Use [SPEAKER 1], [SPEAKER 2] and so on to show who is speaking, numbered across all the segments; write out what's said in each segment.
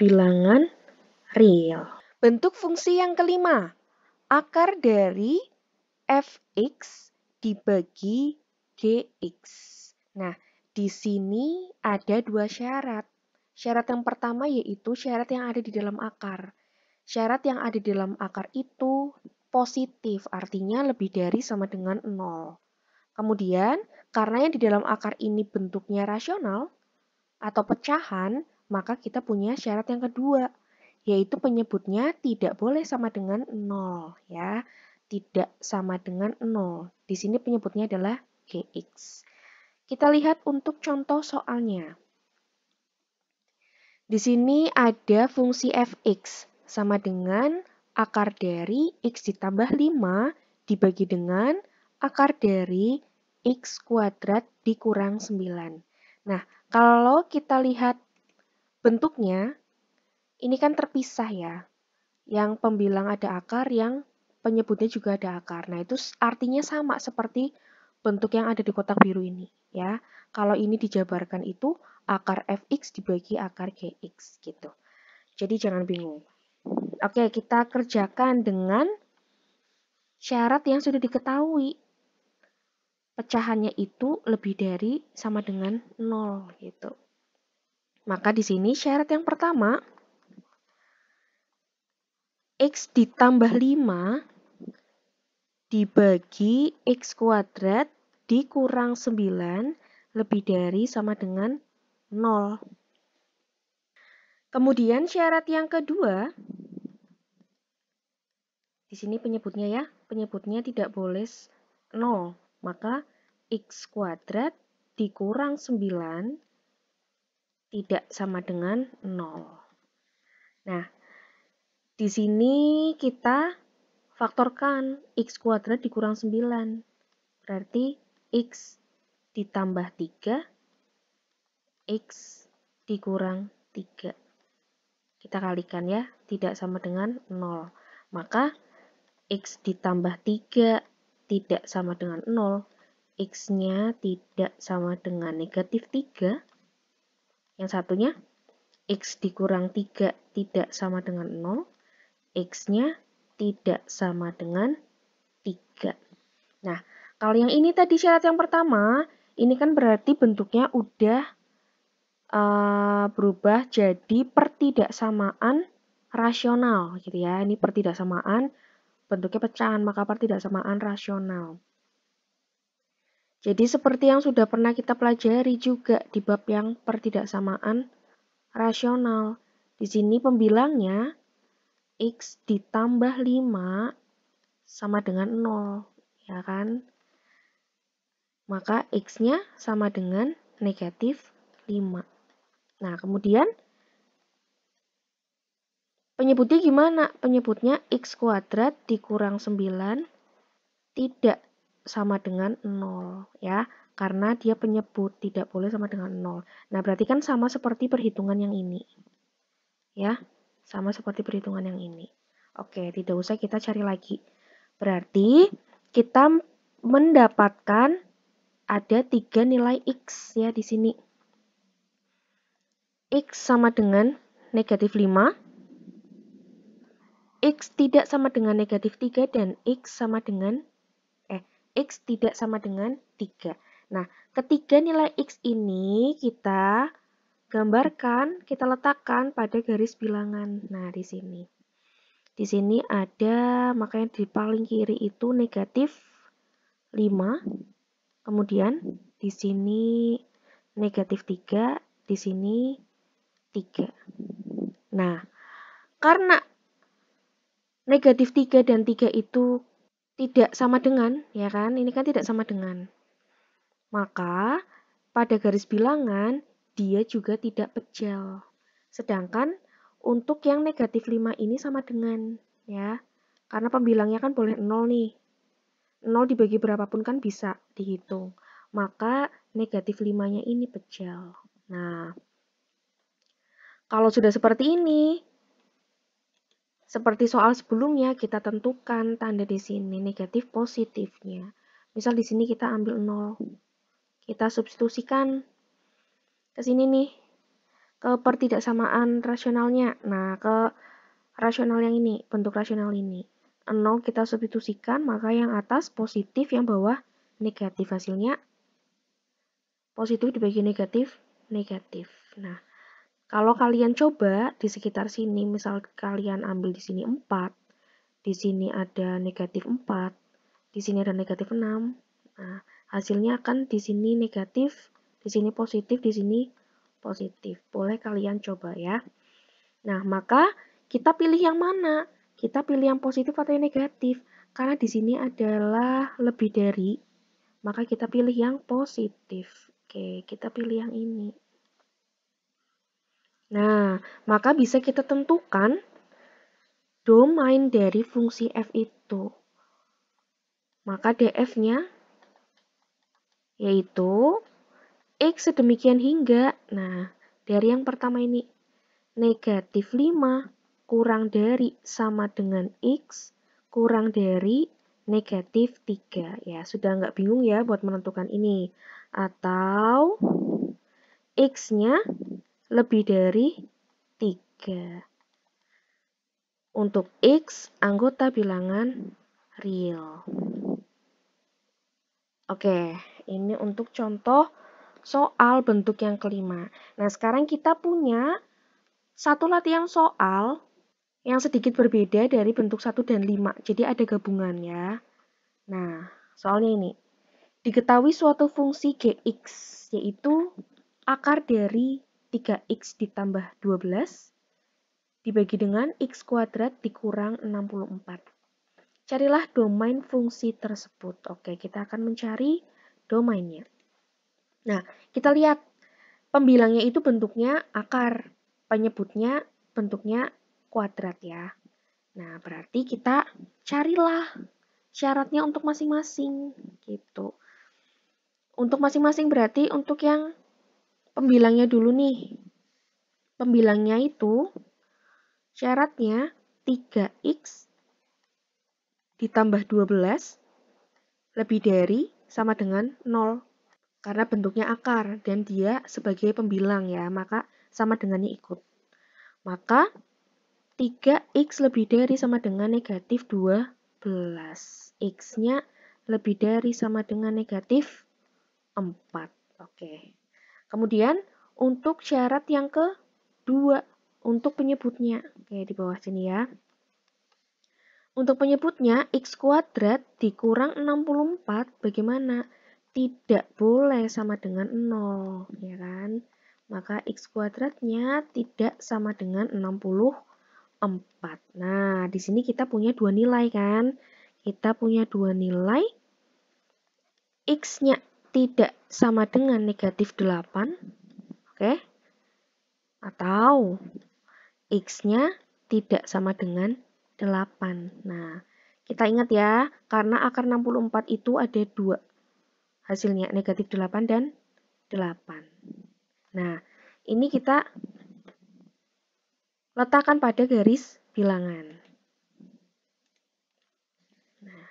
[SPEAKER 1] bilangan real. Bentuk fungsi yang kelima, akar dari fx dibagi gx. Nah, di sini ada dua syarat. Syarat yang pertama yaitu syarat yang ada di dalam akar. Syarat yang ada di dalam akar itu positif, artinya lebih dari sama dengan 0. Kemudian, karena yang di dalam akar ini bentuknya rasional atau pecahan, maka kita punya syarat yang kedua, yaitu penyebutnya tidak boleh sama dengan 0, ya. Tidak sama dengan 0. Di sini penyebutnya adalah gx. Kita lihat untuk contoh soalnya. Di sini ada fungsi fx sama dengan akar dari x ditambah 5 dibagi dengan akar dari x kuadrat dikurang 9. Nah, kalau kita lihat bentuknya, ini kan terpisah ya. Yang pembilang ada akar, yang penyebutnya juga ada akar. Nah, itu artinya sama seperti bentuk yang ada di kotak biru ini, ya. Kalau ini dijabarkan itu akar fx dibagi akar gx gitu. Jadi jangan bingung. Oke, kita kerjakan dengan syarat yang sudah diketahui. Pecahannya itu lebih dari sama dengan 0 gitu. Maka di sini syarat yang pertama, x ditambah 5 dibagi x kuadrat dikurang 9 lebih dari sama dengan 0. Kemudian syarat yang kedua, di sini penyebutnya ya, penyebutnya tidak boleh 0. Maka x kuadrat dikurang 9 tidak sama dengan 0. Nah, di sini kita faktorkan x kuadrat dikurang 9. Berarti x ditambah 3, x dikurang 3. Kita kalikan ya, tidak sama dengan 0. Maka x ditambah 3 tidak sama dengan 0. X-nya tidak sama dengan negatif 3. Yang satunya, x dikurang 3 tidak sama dengan 0. X-nya tidak sama dengan 3. Nah, kalau yang ini tadi syarat yang pertama, ini kan berarti bentuknya udah berubah jadi pertidaksamaan rasional gitu ya. Ini pertidaksamaan bentuknya pecahan, maka pertidaksamaan rasional. Jadi seperti yang sudah pernah kita pelajari juga di bab yang pertidaksamaan rasional. Di sini pembilangnya x ditambah 5 sama dengan 0, ya kan? Maka x-nya sama dengan negatif 5. Nah, kemudian penyebutnya gimana? Penyebutnya x kuadrat dikurang 9 tidak sama dengan 0, ya. Karena dia penyebut, tidak boleh sama dengan 0. Nah, berarti kan sama seperti perhitungan yang ini. Ya, sama seperti perhitungan yang ini. Oke, tidak usah kita cari lagi. Berarti kita mendapatkan ada 3 nilai x ya di sini. X sama dengan negatif 5, x tidak sama dengan negatif 3, dan x tidak sama dengan 3. Nah, ketiga nilai x ini kita gambarkan, kita letakkan pada garis bilangan. Nah, di sini. Di sini ada, makanya di paling kiri itu negatif 5. Kemudian di sini negatif 3, di sini 3. Nah, karena negatif 3 dan 3 itu tidak sama dengan, ya kan? Ini kan tidak sama dengan. Maka pada garis bilangan dia juga tidak pejal. Sedangkan untuk yang negatif 5 ini sama dengan, ya. Karena pembilangnya kan boleh 0 nih. 0 dibagi berapapun kan bisa dihitung. Maka negatif 5-nya ini pejal. Nah, kalau sudah seperti ini, seperti soal sebelumnya, kita tentukan tanda di sini negatif positifnya. Misal di sini kita ambil 0. Kita substitusikan ke sini nih. ke pertidaksamaan rasionalnya. Nah, ke rasional yang ini, bentuk rasional ini. 0 kita substitusikan, maka yang atas positif, yang bawah negatif. Hasilnya positif dibagi negatif, negatif. Nah, kalau kalian coba di sekitar sini, misal kalian ambil di sini 4, di sini ada negatif 4, di sini ada negatif 6. Nah, hasilnya akan di sini negatif, di sini positif, di sini positif. Boleh kalian coba ya. Nah, maka kita pilih yang mana? Kita pilih yang positif atau yang negatif? Karena di sini adalah lebih dari, maka kita pilih yang positif. Oke, kita pilih yang ini. Nah, maka bisa kita tentukan domain dari fungsi f itu. Maka df-nya yaitu x sedemikian hingga, nah, dari yang pertama ini, negatif 5 kurang dari sama dengan x kurang dari negatif 3. Ya, sudah nggak bingung ya buat menentukan ini. Atau x-nya lebih dari 3. Untuk x, anggota bilangan real. Oke, ini untuk contoh soal bentuk yang kelima. Nah, sekarang kita punya satu latihan soal yang sedikit berbeda dari bentuk 1 dan 5. Jadi ada gabungan ya. Nah, soalnya ini. Diketahui suatu fungsi gx, yaitu akar dari 3x ditambah 12 dibagi dengan x kuadrat dikurang 64. Carilah domain fungsi tersebut. Oke, kita akan mencari domainnya. Nah, kita lihat pembilangnya itu bentuknya akar, penyebutnya bentuknya kuadrat ya. Nah, berarti kita carilah syaratnya untuk masing-masing gitu. Untuk masing-masing berarti untuk yang pembilangnya dulu nih. Pembilangnya itu syaratnya 3x ditambah 12 lebih dari sama dengan 0. Karena bentuknya akar dan dia sebagai pembilang ya, maka sama dengannya ikut. Maka 3x lebih dari sama dengan negatif 12. X-nya lebih dari sama dengan negatif 4. Oke. Kemudian untuk syarat yang kedua, untuk penyebutnya. Oke, di bawah sini ya. Untuk penyebutnya, x kuadrat dikurang 64, bagaimana? Tidak boleh sama dengan 0, ya kan? Maka x kuadratnya tidak sama dengan 64. Nah, di sini kita punya dua nilai kan? Kita punya dua nilai. X-nya tidak sama dengan negatif 8, oke? Atau x-nya tidak sama dengan 8. Nah, kita ingat ya, karena akar 64 itu ada dua. Hasilnya negatif 8 dan 8. Nah, ini kita letakkan pada garis bilangan. Nah,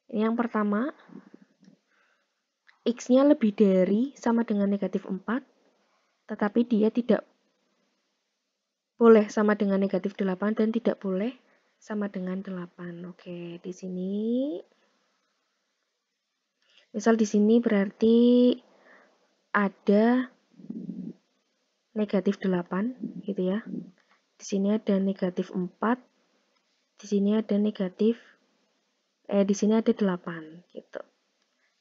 [SPEAKER 1] ini yang pertama, x-nya lebih dari sama dengan negatif 4, tetapi dia tidak boleh sama dengan negatif 8 dan tidak boleh sama dengan 8. Oke, di sini misal di sini berarti ada negatif 8 gitu ya. Di sini ada negatif 4. Di sini ada di sini ada 8 gitu.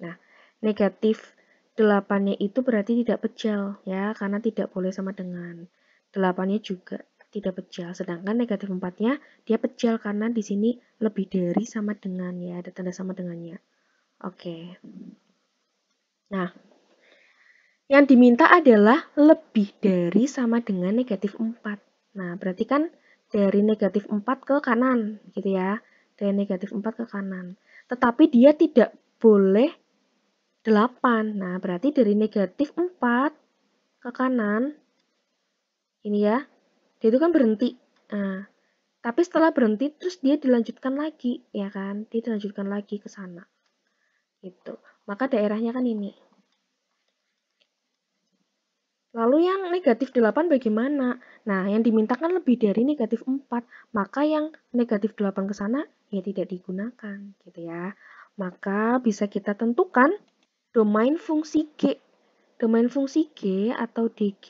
[SPEAKER 1] Nah, negatif 8-nya itu berarti tidak pejal ya, karena tidak boleh sama dengan 8-nya juga tidak pejal. Sedangkan negatif 4-nya dia pejal karena di sini lebih dari sama dengan ya, ada tanda sama dengannya. Oke. Nah, yang diminta adalah lebih dari sama dengan negatif 4. Nah, berarti kan dari negatif 4 ke kanan gitu ya. Dari negatif 4 ke kanan. Tetapi dia tidak boleh 8. Nah, berarti dari negatif 4 ke kanan, ini ya, dia itu kan berhenti. Nah, tapi setelah berhenti, terus dia dilanjutkan lagi, ya kan? Dia dilanjutkan lagi ke sana. Gitu. Maka daerahnya kan ini. Lalu yang negatif 8 bagaimana? Nah, yang dimintakan lebih dari negatif 4, maka yang negatif 8 ke sana ya tidak digunakan, gitu ya. Maka bisa kita tentukan domain fungsi G. Domain fungsi G atau DG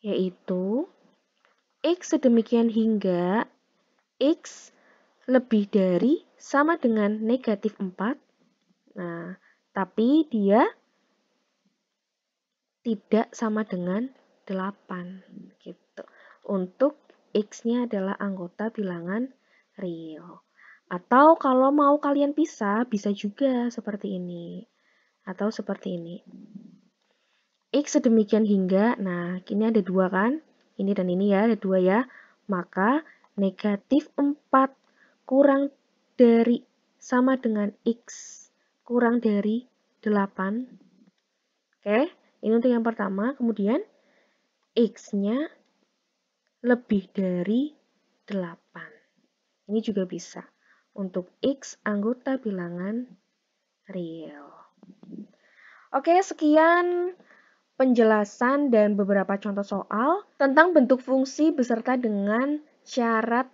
[SPEAKER 1] yaitu X sedemikian hingga X lebih dari sama dengan negatif 4. Nah, tapi dia tidak sama dengan 8 gitu. Untuk X-nya adalah anggota bilangan real. Atau kalau mau kalian pisah, bisa juga seperti ini. Atau seperti ini. X sedemikian hingga, nah ini ada 2 kan? Ini dan ini ya, ada 2 ya. Maka negatif 4 kurang dari sama dengan X kurang dari 8. Oke, ini untuk yang pertama. Kemudian X-nya lebih dari 8. Ini juga bisa untuk X anggota bilangan real. Oke, sekian penjelasan dan beberapa contoh soal tentang bentuk fungsi beserta dengan syarat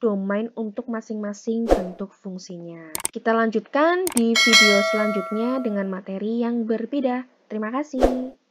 [SPEAKER 1] domain untuk masing-masing bentuk fungsinya. Kita lanjutkan di video selanjutnya dengan materi yang berbeda. Terima kasih.